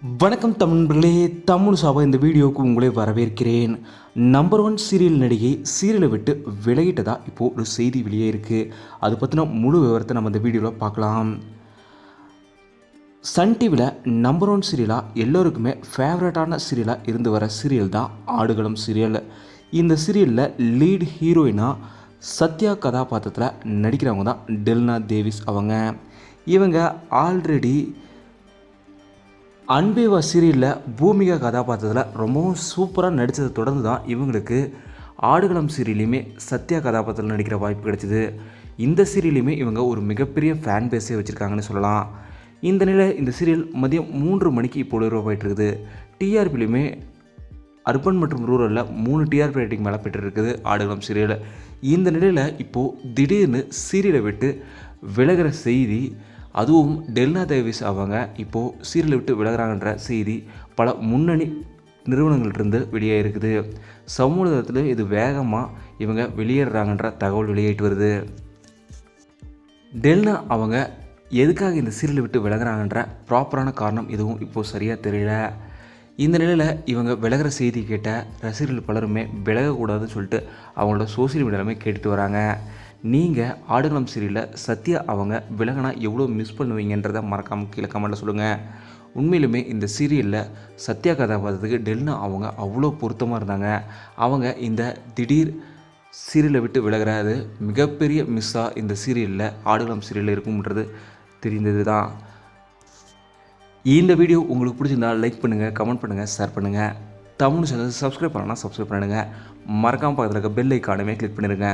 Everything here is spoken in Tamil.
வணக்கம் தமிழர்களே, தமிழ் சாபா இந்த வீடியோவுக்கு உங்களை வரவேற்கிறேன். நம்பர் 1 சீரியல் நடிகை சீரியலை விட்டு விலகிட்டதா இப்போது ஒரு செய்தி வெளியே இருக்குது. அது பற்றின முழு விவரத்தை நம்ம இந்த வீடியோவில் பார்க்கலாம். சன் டிவியில் நம்பர் 1 சீரியலாக எல்லோருக்குமே ஃபேவரட்டான சீரியலாக இருந்து வர சீரியல் தான் ஆடுகளம் சீரியல். இந்த சீரியலில் லீட் ஹீரோயினாக சத்யா கதாபாத்திரத்தில் நடிக்கிறவங்க தான் டெல்னா தேவிஸ். இவங்க ஆல்ரெடி அன்பேவா சீரியலில் பூமிகா கதாபாத்திரத்தில் ரொம்பவும் சூப்பராக நடித்ததை தொடர்ந்து தான் இவங்களுக்கு ஆடுகளம் சீரியலையுமே சத்யா கதாபாத்திரத்தில் நடிக்கிற வாய்ப்பு கிடைச்சிது. இந்த சீரியலையுமே இவங்க ஒரு மிகப்பெரிய ஃபேன் பேஸே வச்சுருக்காங்கன்னு சொல்லலாம். இந்த நிலையில் இந்த சீரியல் மதியம் 3 மணிக்கு இப்போ போயிட்டுருக்குது. டிஆர்பிலையுமே அர்பன் மற்றும் ரூரலில் 3 டிஆர்பி ரேட்டிங் மேலே பெற்றுருக்குது ஆடுகளம் சீரியல். இந்த நிலையில் இப்போது திடீர்னு சீரியலை விட்டு விலகிற செய்தி, அதுவும் டெல்னா தேவிஸ் அவங்க இப்போது சீரியலை விட்டு விலகிறாங்கன்ற செய்தி பல முன்னணி நிறுவனங்கள்டிருந்து வெளியே இருக்குது. சமூகத்தில் இது வேகமாக இவங்க வெளியேறாங்கன்ற தகவல் வெளியிட்டு வருது. டெல்னா அவங்க எதுக்காக இந்த சீரியலை விட்டு விலகிறாங்கன்ற ப்ராப்பரான காரணம் எதுவும் இப்போது சரியாக தெரியல. இந்த நிலையில் இவங்க விலகிற செய்தி கேட்ட ரசிகர்கள் பலருமே விலகக்கூடாதுன்னு சொல்லிட்டு அவங்களோட சோசியல் மீடியாலுமே கேட்டுட்டு வராங்க. நீங்கள் ஆடுகளம் சீரியலில் சத்யா அவங்க விலகினா எவ்வளோ மிஸ் பண்ணுவீங்கன்றதை மறக்காமல் கீழே கமெண்ட்டில் சொல்லுங்கள். உண்மையிலுமே இந்த சீரியலில் சத்யா கதாபாத்திரத்துக்கு டெல்னா அவங்க அவ்வளோ பொருத்தமாக இருந்தாங்க. அவங்க இந்த திடீர் சீரியலை விட்டு விலகிறது மிகப்பெரிய மிஸ்ஸாக இந்த சீரியலில் ஆடுகளம் சீரியலில் இருக்கும்ன்றது தெரிந்தது தான். இந்த வீடியோ உங்களுக்கு பிடிச்சிருந்தால் லைக் பண்ணுங்கள், கமெண்ட் பண்ணுங்கள், ஷேர் பண்ணுங்கள். தமிழ் சேனல் சப்ஸ்கிரைப் பண்ணலாம், சப்ஸ்கிரைப் பண்ணுங்கள். மறக்காமல் பக்கத்தில் இருக்க பெல் ஐக்கானுமே கிளிக் பண்ணிடுங்க.